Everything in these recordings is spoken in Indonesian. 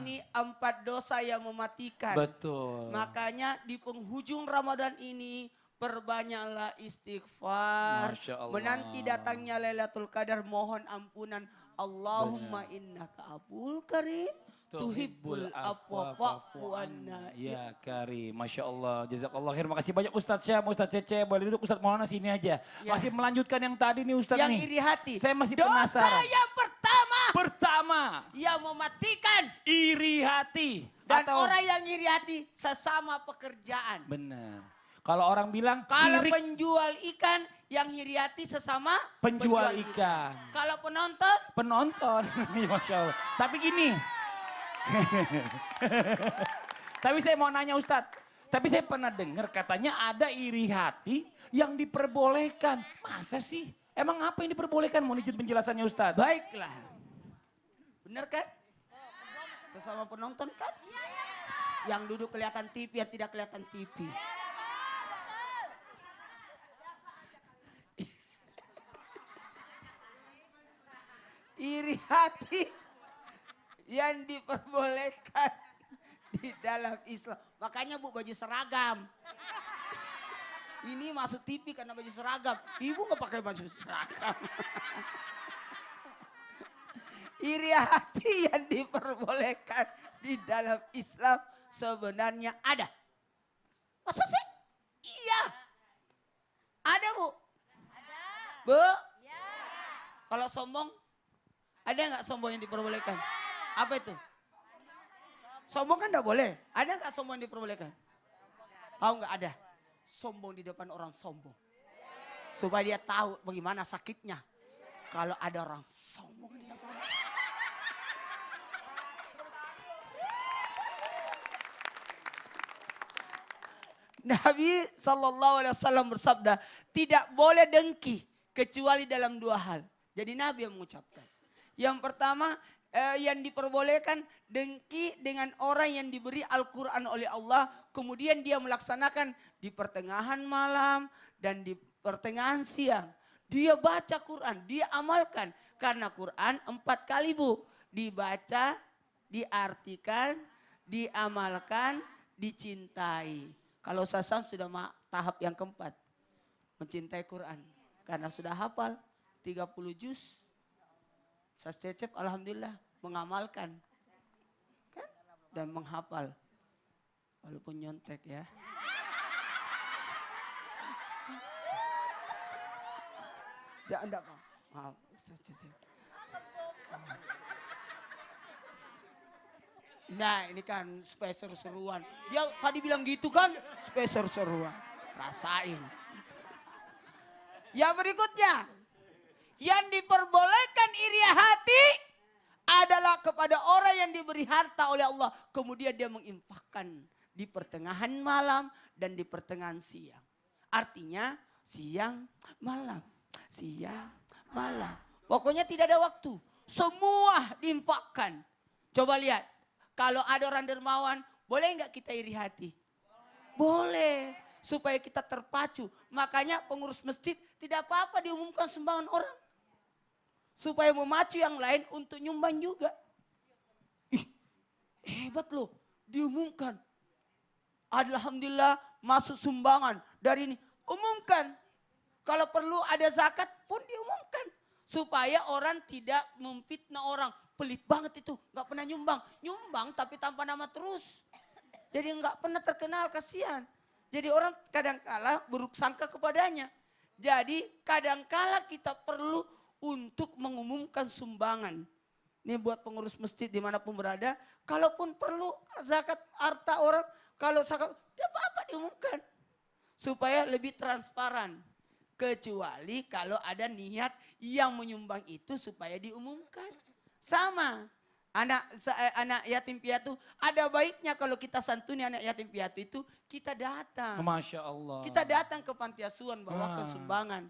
ini 4 dosa yang mematikan. Betul. Makanya di penghujung Ramadan ini perbanyaklah istighfar. Masya Allah. Menanti datangnya Lailatul Qadar, mohon ampunan. Allahumma innaka aful karim. Tuhibbul afwa fa'fu anna. Ya Karim, Masya Allah, jazakallah khair. Makasih banyak Ustadz Syam, Ustadz Cece. Boleh duduk Ustadz Maulana sini aja. Ya. Masih melanjutkan yang tadi nih Ustadz Yang nih. iri hati. Saya masih Dosa penasaran. yang pertama yang mematikan. Iri hati. Dan Atau- orang yang iri hati sesama pekerjaan. Benar. Kalau orang bilang Kalau sirik, penjual ikan yang iri hati sesama penjual ikan. Kalau penonton, Penonton. Ya, Masya Allah. Tapi gini. Tapi saya mau nanya Ustadz. Tapi saya pernah dengar katanya ada iri hati yang diperbolehkan. Masa sih? Emang apa yang diperbolehkan? Mohon izin penjelasannya Ustadz. baiklah. Benar kan? Sesama penonton kan? Yang duduk kelihatan TV, yang tidak kelihatan TV. Iri hati yang diperbolehkan di dalam Islam. Makanya Bu baju seragam. Ini masuk TV karena baju seragam. Ibu nggak pakai baju seragam. Iri hati yang diperbolehkan di dalam Islam sebenarnya ada. Masa sih? Iya. Ada Bu? Ada. Bu? Ya. Kalau sombong, ada nggak sombong yang diperbolehkan? Apa itu? Sombong kan nggak boleh. Ada nggak sombong yang diperbolehkan? Tahu nggak ada? Sombong di depan orang sombong. Supaya dia tahu bagaimana sakitnya. Kalau ada orang sombong di depan. Nabi SAW bersabda, tidak boleh dengki kecuali dalam 2 hal. Jadi Nabi yang mengucapkan. Yang pertama yang diperbolehkan dengki dengan orang yang diberi Al-Quran oleh Allah. Kemudian dia melaksanakan di pertengahan malam dan di pertengahan siang. Dia baca Quran, dia amalkan. Karena Quran 4 kali Bu. Dibaca, diartikan, diamalkan, dicintai. Kalau Sasam sudah tahap yang keempat. Mencintai Quran. Karena sudah hafal 30 juz. Sas Cecep alhamdulillah mengamalkan. Kan? Dan menghafal. Walaupun nyontek ya. Ya enggak Pak. Maaf Sas Cecep. Nah ini kan supaya seru-seruan. Dia tadi bilang gitu kan supaya seru-seruan. Rasain. Yang berikutnya. Yang diperbolehkan iri hati adalah kepada orang yang diberi harta oleh Allah. Kemudian dia menginfakkan di pertengahan malam dan di pertengahan siang. Artinya siang malam. Siang malam. Pokoknya tidak ada waktu. Semua diinfakkan. Coba lihat. Kalau ada orang dermawan, boleh nggak kita iri hati? Boleh. Supaya kita terpacu. Makanya pengurus masjid tidak apa-apa diumumkan sumbangan orang. Supaya memacu yang lain untuk nyumbang juga. Ih, hebat loh. Diumumkan. Alhamdulillah masuk sumbangan dari ini. Umumkan. Kalau perlu ada zakat pun diumumkan. Supaya orang tidak memfitnah orang. Pelit banget itu, gak pernah nyumbang. Nyumbang tapi tanpa nama terus. Jadi gak pernah terkenal, kasihan. Jadi orang kadangkala buruk sangka kepadanya. Jadi kadangkala kita perlu untuk mengumumkan sumbangan. Ini buat pengurus masjid dimanapun berada. Kalaupun perlu zakat harta orang, kalau zakat, tidak apa-apa diumumkan. Supaya lebih transparan. Kecuali kalau ada niat yang menyumbang itu supaya diumumkan. Sama. Anak yatim piatu, ada baiknya kalau kita santuni anak yatim piatu itu, kita datang. Masya Allah. Kita datang ke panti asuhan bawakan sumbangan.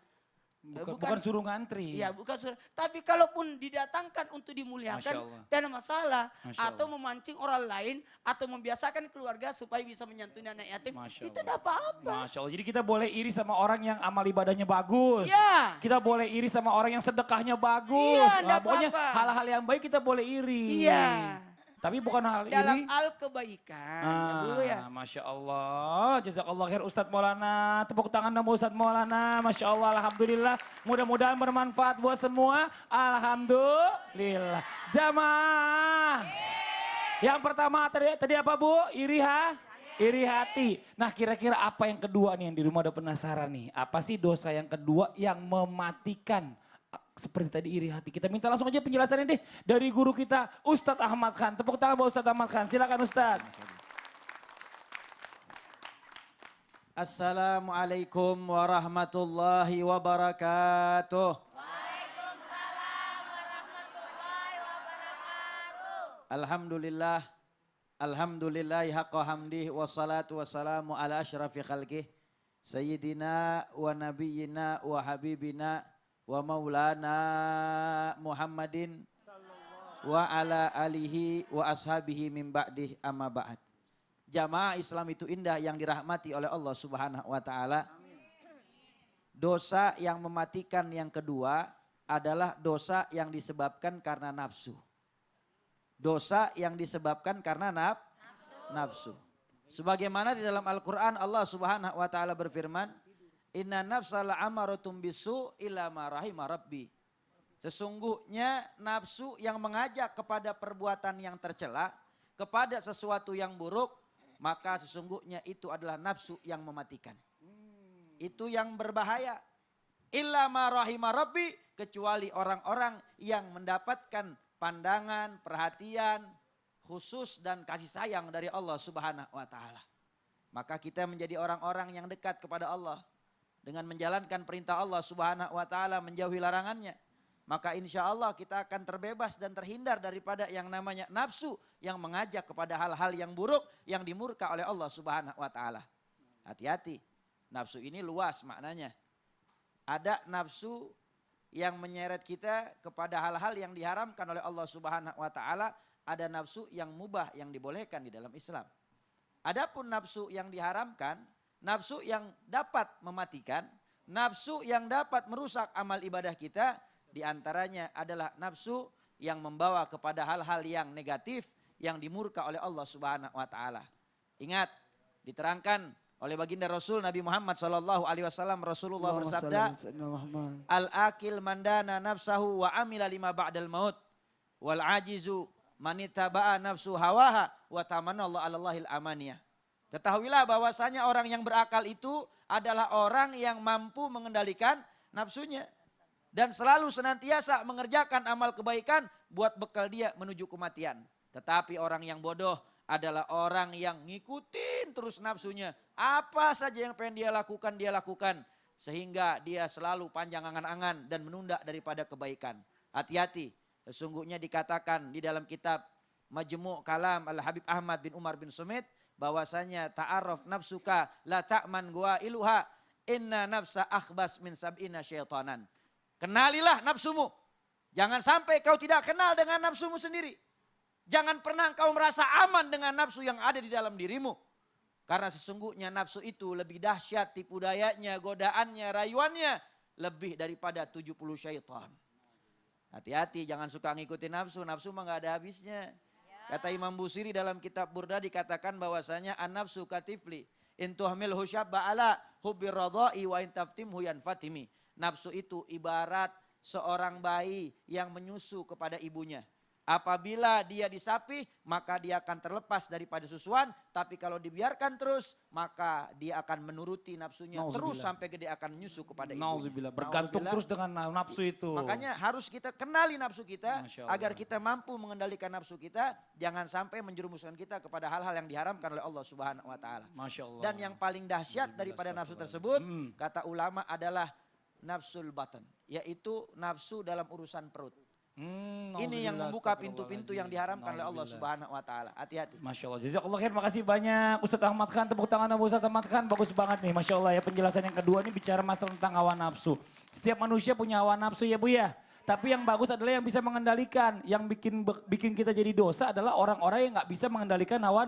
Bukan suruh ngantri. Iya, bukan suruh. Tapi kalaupun didatangkan untuk dimuliakan, tidak ada masalah. Atau memancing orang lain, atau membiasakan keluarga supaya bisa menyantuni anak yatim, itu tidak apa-apa. Masya Allah. Jadi kita boleh iri sama orang yang amal ibadahnya bagus. Iya. Kita boleh iri sama orang yang sedekahnya bagus. Iya, Nah, enggak pokoknya apa-apa. hal-hal yang baik kita boleh iri. Iya. Tapi bukan hal dalam ini. al kebaikan. Ya, Bu ya. Masya Allah, jazakallah khair Ustadz Maulana. Tepuk tangan dong Ustadz Maulana, Masya Allah, Alhamdulillah. Mudah-mudahan bermanfaat buat semua, Alhamdulillah. Jamaah. Yang pertama tadi apa Bu? Iri hati. Nah kira-kira apa yang kedua nih yang di rumah udah penasaran nih. Apa sih dosa yang kedua yang mematikan? Seperti tadi iri hati. Kita minta langsung aja penjelasannya deh dari guru kita Ustadz Ahmad Khan. Tepuk tangan buat Ustadz Ahmad Khan. Silakan Ustadz. Assalamualaikum warahmatullahi wabarakatuh. Alhamdulillah. Alhamdulillahi haqqa hamdih wassalatu wassalamu ala asyrafil khalqih. Sayyidina wa nabiyyina wa habibina wa maulana Muhammadin wa ala alihi wa ashabihi min ba'dih amma ba'd. Jamaah Islam itu indah yang dirahmati oleh Allah Subhanahu wa taala. Dosa yang mematikan yang kedua adalah dosa yang disebabkan karena nafsu. Dosa yang disebabkan karena nafsu. Sebagaimana di dalam Al-Qur'an Allah Subhanahu wa taala berfirman, "Inna nafsa la'amaratun bisu illa ma rahima rabbi." Sesungguhnya nafsu yang mengajak kepada perbuatan yang tercela, kepada sesuatu yang buruk, maka sesungguhnya itu adalah nafsu yang mematikan. Itu yang berbahaya. Illa ma rahima rabbi, kecuali orang-orang yang mendapatkan pandangan, perhatian, khusus dan kasih sayang dari Allah Subhanahu wa taala. Maka kita menjadi orang-orang yang dekat kepada Allah dengan menjalankan perintah Allah Subhanahu wa taala, menjauhi larangannya. Maka insya Allah kita akan terbebas dan terhindar daripada yang namanya nafsu yang mengajak kepada hal-hal yang buruk yang dimurka oleh Allah Subhanahu wa taala. Hati-hati, nafsu ini luas maknanya. Ada nafsu yang menyeret kita kepada hal-hal yang diharamkan oleh Allah Subhanahu wa taala, ada nafsu yang mubah yang dibolehkan di dalam Islam. Adapun nafsu yang diharamkan, nafsu yang dapat mematikan, nafsu yang dapat merusak amal ibadah kita, diantaranya adalah nafsu yang membawa kepada hal-hal yang negatif yang dimurka oleh Allah Subhanahu wa taala. Ingat, diterangkan oleh baginda Rasul Nabi Muhammad sallallahu alaihi wasallam, Rasulullah bersabda, "Al-akil mandana nafsahu wa amila lima ba'dal maut wal ajizu manitaba'a nafsu hawaha wa tamanallahu 'alallahil amaniyah." Ketahuilah bahwasanya orang yang berakal itu adalah orang yang mampu mengendalikan nafsunya dan selalu senantiasa mengerjakan amal kebaikan buat bekal dia menuju kematian. Tetapi orang yang bodoh adalah orang yang ngikutin terus nafsunya. Apa saja yang pengen dia lakukan. Sehingga dia selalu panjang angan-angan dan menunda daripada kebaikan. Hati-hati, sesungguhnya dikatakan di dalam kitab Majmu' Kalam Al-Habib Ahmad bin Umar bin Sumit, bahwasanya ta'arraf nafsuka la ta'man gua iluha inna nafsa akhbas min sab'ina syaitanan. Kenalilah nafsumu. Jangan sampai kau tidak kenal dengan nafsumu sendiri. Jangan pernah kau merasa aman dengan nafsu yang ada di dalam dirimu. Karena sesungguhnya nafsu itu lebih dahsyat tipu dayanya, godaannya, rayuannya. Lebih daripada 70 syaitan. Hati-hati jangan suka ngikutin nafsu. Nafsu mah gak ada habisnya. Kata Imam Busiri dalam kitab Burda dikatakan bahwasanya an-nafsu katifli. Intuhmilhu syabba ala hubbir radha'i wa intaftimhu yanfatimi. Nafsu itu ibarat seorang bayi yang menyusu kepada ibunya. Apabila dia disapih, maka dia akan terlepas daripada susuan. Tapi kalau dibiarkan terus, maka dia akan menuruti nafsunya. Terus sampai gede akan menyusu kepada ibunya. Bergantung terus dengan nafsu itu. Makanya harus kita kenali nafsu kita, agar kita mampu mengendalikan nafsu kita. Jangan sampai menjerumuskan kita kepada hal-hal yang diharamkan oleh Allah Subhanahu wa taala. Masya Allah. Dan yang paling dahsyat daripada nafsu tersebut, kata ulama adalah nafsul batan. Yaitu nafsu dalam urusan perut. Ini yang membuka pintu-pintu yang diharamkan oleh Allah Subhanahu wa taala. Hati-hati. Masya Allah. Jazakallah khair. Makasih banyak Ustadz Ahmad Khan. Tepuk tangan sama Ustadz Ahmad Khan. Bagus banget nih. Masya Allah ya. Penjelasan yang kedua ini bicara masalah tentang hawa nafsu. Setiap manusia punya hawa nafsu ya Bu ya. Tapi yang bagus adalah yang bisa mengendalikan. Yang bikin kita jadi dosa adalah orang-orang yang gak bisa mengendalikan hawa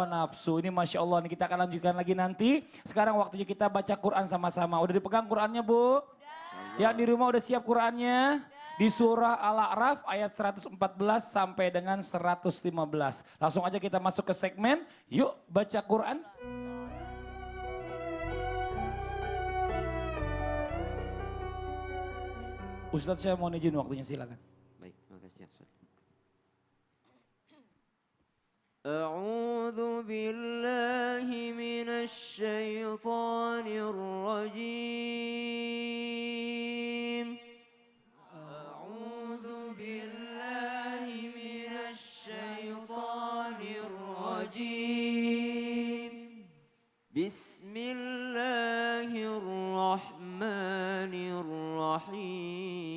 nafsu. Ini Masya Allah. Nih kita akan lanjutkan lagi nanti. Sekarang waktunya kita baca Quran sama-sama. Udah dipegang Qurannya Bu? Yang di rumah udah siap Qurannya? di surah Al-A'raf ayat 114 sampai dengan 115. Langsung aja kita masuk ke segmen, yuk baca Quran. Ustadz saya mohon izin waktunya, silakan. Baik, terima kasih Aksul. أعوذ بالله من الشيطان الرجيم أعوذ بالله من الشيطان الرجيم بسم الله الرحمن الرحيم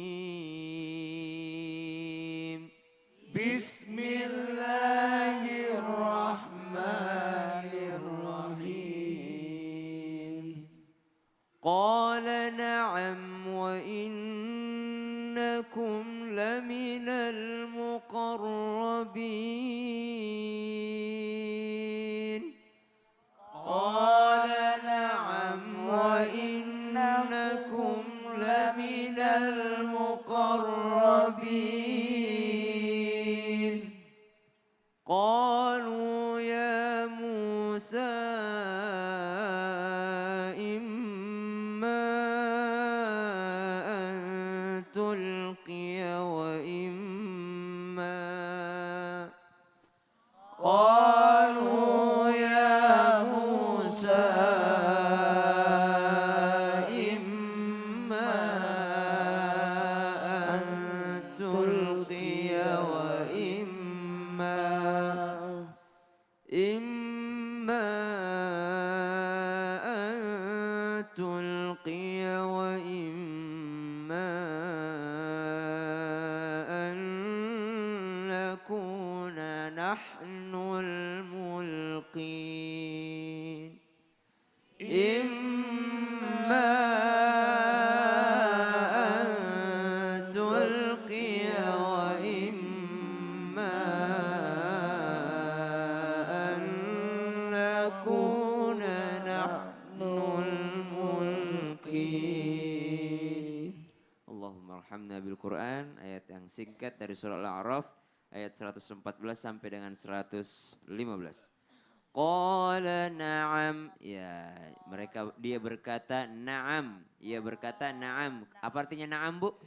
بسم الله الرحمن الرحيم قال نعم وإنكم لمن المقربين قال نعم وإنكم لمن المقربين قالوا يا موسى إما أن تلقي وإما قالوا يا موسى إما أن تلقي وإما أن تلقي وإما أن نكون نحن الملقين إما أن تلقي وإما أن نكون نحن الملقين اللهم ارحمنا بالقرآن. Ayat yang singkat dari surah Al-A'raf ayat 114 sampai dengan 115. Qala na'am, ya dia berkata na'am, ia berkata na'am. Apa artinya na'am, Bu?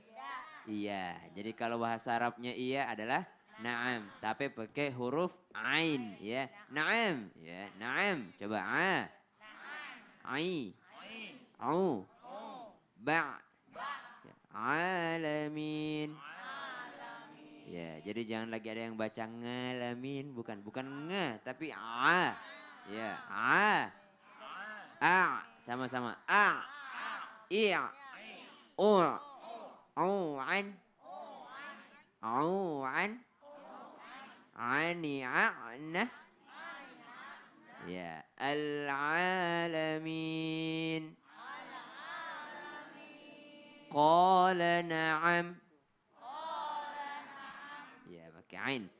Iya, jadi kalau bahasa Arabnya iya adalah na'am, tapi pakai huruf ain, ya. Na'am, ya, na'am. Coba a. Ai. Au. Ba. Alamin. Ya, jadi jangan lagi ada yang baca ngalamin, bukan nge, tapi a. Ya, a. A, sama-sama. A. I. U. Au an. Au an. Ani a'na. Ya, al-alamin. Qala na'am. Ya, pakai ain.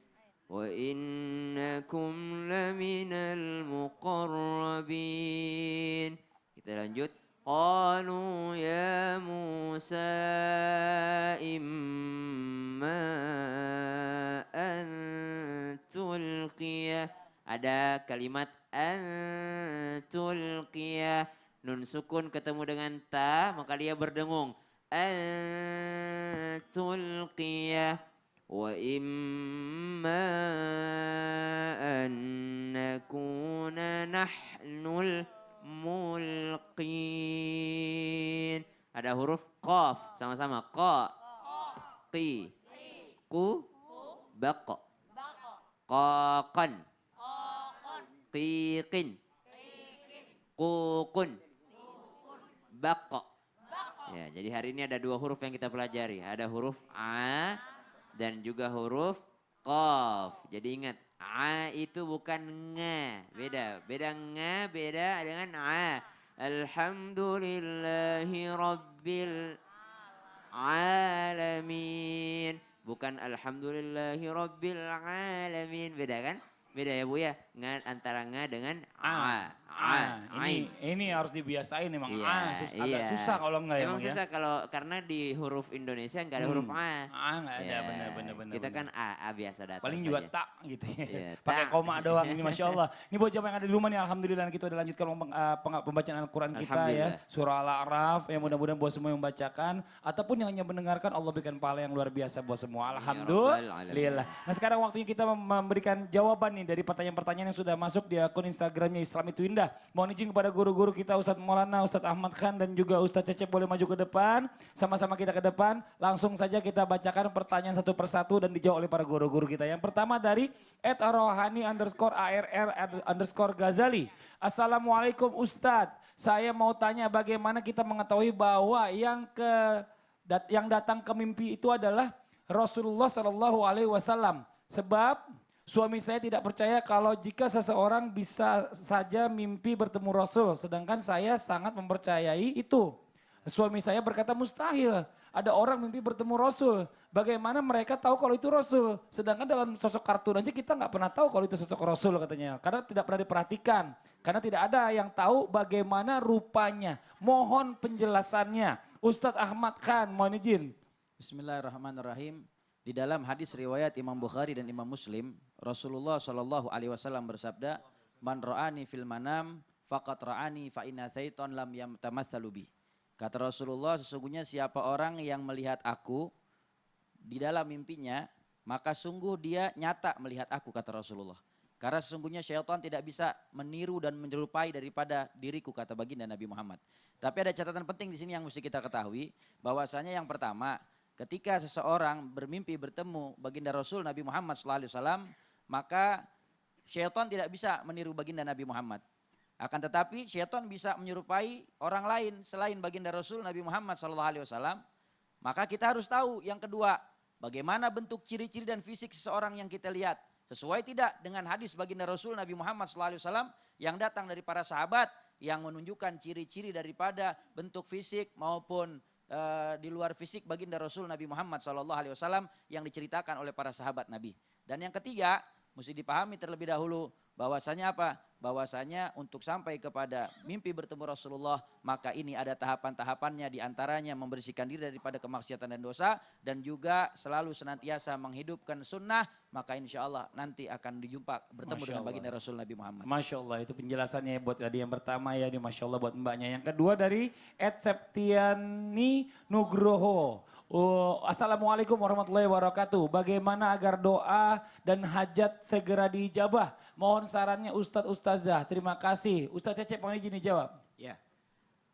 Wa innakum laminal muqarrabin. Kita lanjut. Qalu ya Musa imma an tulqiya. Ada kalimat an tulqiya. Nun sukun ketemu dengan ta, maka dia berdengung. An tulqiya. Wa imma an nakuna nahnul mulqin. Ada huruf qaf, sama-sama. Qa, qi, ku, baqa, qaqan, qiqin, ququn, baqa. Ya, jadi hari ini ada dua huruf yang kita pelajari. Ada huruf a dan juga huruf qaf. Jadi ingat, a itu bukan nga, beda. Beda nga, beda dengan a. Alhamdulillahi rabbil alamin. Bukan alhamdulillahi rabbil alamin. Beda kan? Beda ya Bu ya? Nga, antara nga dengan a. Ini harus dibiasain emang. Iya, Agak susah kalau enggak Emang ya. susah kalau karena di huruf Indonesia nggak ada huruf A. Nggak ada, Ya, bener. Kita kan A biasa datang Paling saja. juga tak gitu ya. Iya, Pakai tak. koma doang ini Masya Allah. Ini buat jamaah yang ada di rumah nih Alhamdulillah kita udah lanjutkan pembacaan Al-Quran kita ya. Alhamdulillah. Surah Al-A'raf yang mudah-mudahan buat semua yang membacakan. Ataupun yang hanya mendengarkan Allah berikan pahala yang luar biasa buat semua. Alhamdulillah. Nah sekarang waktunya kita memberikan jawaban nih dari pertanyaan-pertanyaan yang sudah masuk di akun Instagramnya Islam Itu Indah. Mohon izin kepada guru-guru kita Ustadz Maulana, Ustadz Ahmad Khan dan juga Ustadz Cecep boleh maju ke depan. Sama-sama kita ke depan. Langsung saja kita bacakan pertanyaan satu persatu dan dijawab oleh para guru-guru kita. Yang pertama dari @rohani_ARR_Ghazali. Assalamualaikum Ustadz. Saya mau tanya bagaimana kita mengetahui bahwa yang datang ke mimpi itu adalah Rasulullah Shallallahu Alaihi Wasallam. Sebab suami saya tidak percaya kalau jika seseorang bisa saja mimpi bertemu Rasul. Sedangkan saya sangat mempercayai itu. Suami saya berkata mustahil. Ada orang mimpi bertemu Rasul. Bagaimana mereka tahu kalau itu Rasul? Sedangkan dalam sosok kartun aja kita nggak pernah tahu kalau itu sosok Rasul katanya. Karena tidak pernah diperhatikan. Karena tidak ada yang tahu bagaimana rupanya. Mohon penjelasannya. Ustadz Ahmad Khan, mohon izin. Bismillahirrahmanirrahim. Di dalam hadis riwayat Imam Bukhari dan Imam Muslim, Rasulullah Shallallahu Alaihi Wasallam bersabda, "Man ra'ani fil manam, faqat ra'ani fa inna syaitan lam yatamatsalu bi." Kata Rasulullah, sesungguhnya siapa orang yang melihat aku di dalam mimpinya, maka sungguh dia nyata melihat aku, kata Rasulullah. Karena sesungguhnya syaitan tidak bisa meniru dan menyerupai daripada diriku, kata baginda Nabi Muhammad. Tapi ada catatan penting di sini yang mesti kita ketahui, bahwasanya yang pertama, ketika seseorang bermimpi bertemu baginda Rasul Nabi Muhammad SAW, maka syaitan tidak bisa meniru baginda Nabi Muhammad. Akan tetapi syaitan bisa menyerupai orang lain selain baginda Rasul Nabi Muhammad SAW. Maka kita harus tahu yang kedua, bagaimana bentuk ciri-ciri dan fisik seseorang yang kita lihat. Sesuai tidak dengan hadis baginda Rasul Nabi Muhammad SAW yang datang dari para sahabat yang menunjukkan ciri-ciri daripada bentuk fisik maupun di luar fisik baginda Rasul Nabi Muhammad SAW yang diceritakan oleh para sahabat Nabi. Dan yang ketiga, mesti dipahami terlebih dahulu bahwasanya apa? Bahwasanya untuk sampai kepada mimpi bertemu Rasulullah, maka ini ada tahapan-tahapannya, diantaranya membersihkan diri daripada kemaksiatan dan dosa, dan juga selalu senantiasa menghidupkan sunnah, maka insya Allah nanti akan bertemu dengan baginda Rasul Nabi Muhammad. Masya Allah, itu penjelasannya buat tadi yang pertama ya, ini Masya Allah buat mbaknya. Yang kedua dari Septiani Nugroho. Assalamualaikum warahmatullahi wabarakatuh. Bagaimana agar doa dan hajat segera diijabah? Mohon sarannya Ustadz Ustazah. Terima kasih. Ustadz Cecep mohon izin dijawab. Ya.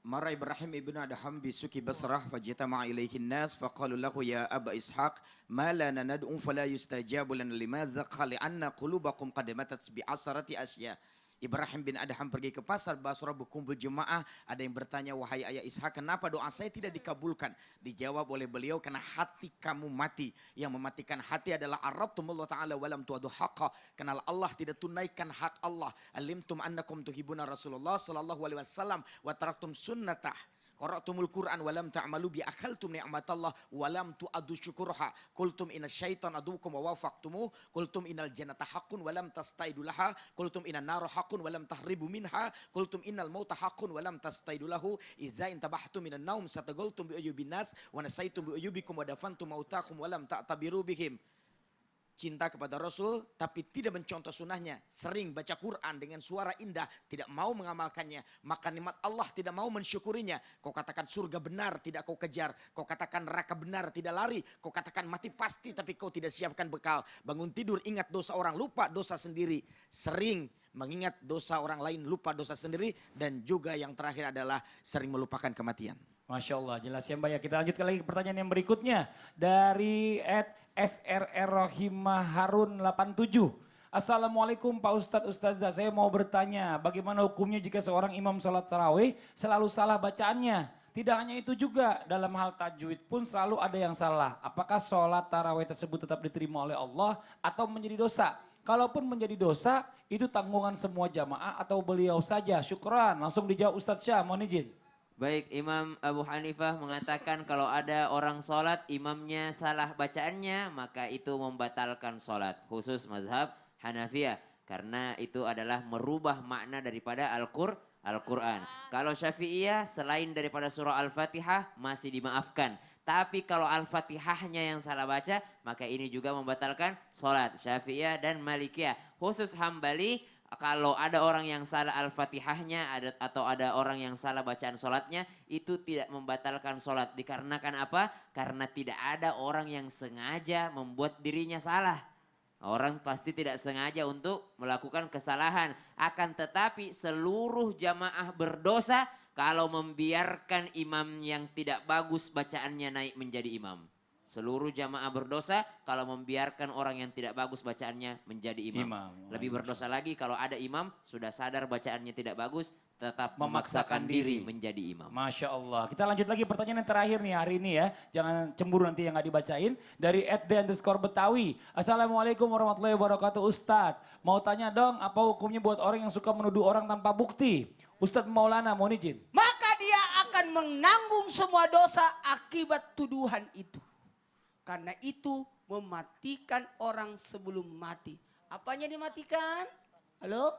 Mara Ibrahim ibn Adham bisuki Basrah fajtama'a ilaihi an-nas faqalu lahu ya Aba Ishaq ma lana nad'u fala yustajabu lana limadza qala anna qulubakum qad matat bi asarati asya. Ibrahim bin Adham pergi ke pasar Basrah berkumpul jemaah. Ada yang bertanya, wahai ayah Ishak, kenapa doa saya tidak dikabulkan? Dijawab oleh beliau, karena hati kamu mati. Yang mematikan hati adalah arabtumullah ta'ala walam tu'adu haqqa. Kenal Allah, tidak tunaikan hak Allah. Alimtum annakum tuhibuna Rasulullah sallallahu alaihi wasallam wa taraktum sunnatah. Qara'tumul Qur'an walam ta'malu bi akhaltum ni'matallah walam tu'addu syukurha. Qultum inna syaitan adukum wa wafaqtumuh. Qultum innal jannata haqqun walam tastaidu laha. Qultum inna naru haqqun walam tahribu minha. Qultum innal mauta haqqun walam tastaidu lahu. Iza intabahtum minan naum satagultum bi uyubin nas wa nasaitum bi uyubikum wa dafantum mautakum walam ta'tabiru bihim. Cinta kepada Rasul tapi tidak mencontoh sunnahnya, sering baca Quran dengan suara indah, tidak mau mengamalkannya, maka nikmat Allah tidak mau mensyukurinya. Kau katakan surga benar, tidak kau kejar. Kau katakan neraka benar, tidak lari. Kau katakan mati pasti, tapi kau tidak siapkan bekal. Bangun tidur ingat dosa orang, lupa dosa sendiri. Sering mengingat dosa orang lain, lupa dosa sendiri. Dan juga yang terakhir adalah sering melupakan kematian. Masya Allah, jelas ya Mbak ya. Kita lanjutkan lagi ke pertanyaan yang berikutnya. Dari @SRR Rohimah Harun 87. Assalamualaikum Pak Ustadz Ustazah, saya mau bertanya bagaimana hukumnya jika seorang imam sholat tarawih selalu salah bacaannya? Tidak hanya itu juga, dalam hal tajwid pun selalu ada yang salah. Apakah sholat tarawih tersebut tetap diterima oleh Allah atau menjadi dosa? Kalaupun menjadi dosa, itu tanggungan semua jamaah atau beliau saja? Syukran, langsung dijawab Ustadz Syah, mohon izin. Baik, Imam Abu Hanifah mengatakan kalau ada orang sholat imamnya salah bacaannya maka itu membatalkan sholat. Khusus mazhab Hanafiyah. Karena itu adalah merubah makna daripada Al-Quran. Kalau Syafi'iyah selain daripada surah Al-Fatihah masih dimaafkan. Tapi kalau Al-Fatihahnya yang salah baca, maka ini juga membatalkan sholat. Syafi'iyah dan Malikiyah. Khusus Hambali, kalau ada orang yang salah Al-Fatihahnya atau ada orang yang salah bacaan sholatnya, itu tidak membatalkan sholat. Dikarenakan apa? Karena tidak ada orang yang sengaja membuat dirinya salah. Orang pasti tidak sengaja untuk melakukan kesalahan. Akan tetapi seluruh jamaah berdosa kalau membiarkan imam yang tidak bagus bacaannya naik menjadi imam. Seluruh jamaah berdosa kalau membiarkan orang yang tidak bagus bacaannya menjadi imam. Lebih berdosa lagi kalau ada imam sudah sadar bacaannya tidak bagus tetap memaksakan diri menjadi imam. Masya Allah. Kita lanjut lagi pertanyaan yang terakhir nih hari ini ya. Jangan cemburu nanti yang gak dibacain. Dari @d_Betawi. Assalamualaikum warahmatullahi wabarakatuh Ustadz. Mau tanya dong apa hukumnya buat orang yang suka menuduh orang tanpa bukti? Ustadz Maulana mohon izin. Maka dia akan menanggung semua dosa akibat tuduhan itu. Karena itu mematikan orang sebelum mati. Apanya dimatikan? Halo?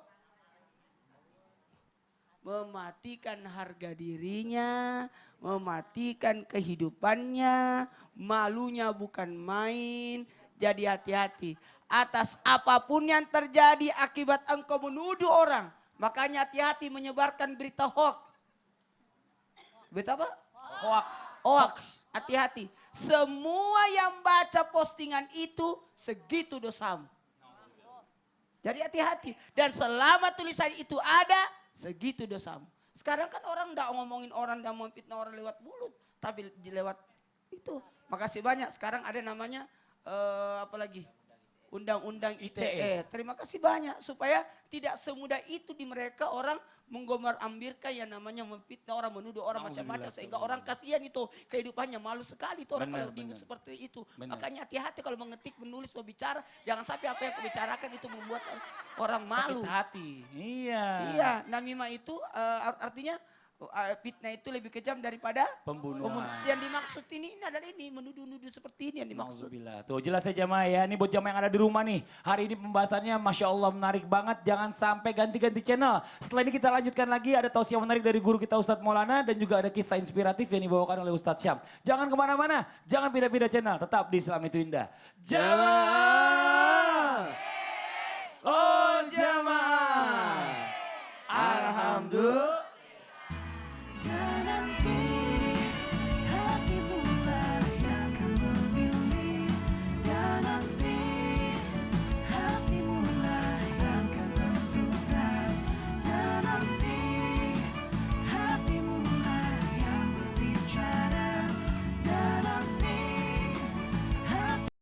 Mematikan harga dirinya, mematikan kehidupannya, malunya bukan main. Jadi hati-hati. Atas apapun yang terjadi akibat engkau menuduh orang. Makanya hati-hati menyebarkan berita hoax. Berita apa? Hoax. Hoax. Hati-hati. Semua yang baca postingan itu segitu dosamu. Jadi hati-hati. Dan selama tulisan itu ada, segitu dosamu. Sekarang kan orang enggak ngomongin orang dan memfitnah orang lewat mulut. Tapi lewat itu. Makasih banyak. Sekarang ada namanya apa lagi? Undang-undang ITE. Terima kasih banyak. Supaya tidak semudah itu di mereka orang menggomar-ambirkan yang namanya memfitnah orang, menuduh orang macam-macam. Sehingga orang kasihan itu kehidupannya malu sekali itu orang kalau dibuat seperti itu. Makanya hati-hati kalau mengetik, menulis, berbicara. Jangan sampai apa yang kebicarakan itu membuat orang malu. Sakit hati. Iya. Iya, namimah itu artinya fitnah itu lebih kejam daripada Pembunuhan. Yang dimaksud ini adalah ini menuduh-nuduh seperti ini yang dimaksud. Nauzubillah. Tuh jelas ya jamaah ya. Ini buat jamaah yang ada di rumah nih. Hari ini pembahasannya Masya Allah menarik banget. Jangan sampai ganti-ganti channel. Setelah ini kita lanjutkan lagi. Ada tausiah menarik dari guru kita Ustadz Maulana. Dan juga ada kisah inspiratif yang dibawakan oleh Ustadz Syam. Jangan kemana-mana. Jangan pindah-pindah channel. Tetap di Islam itu Indah. Jamaah.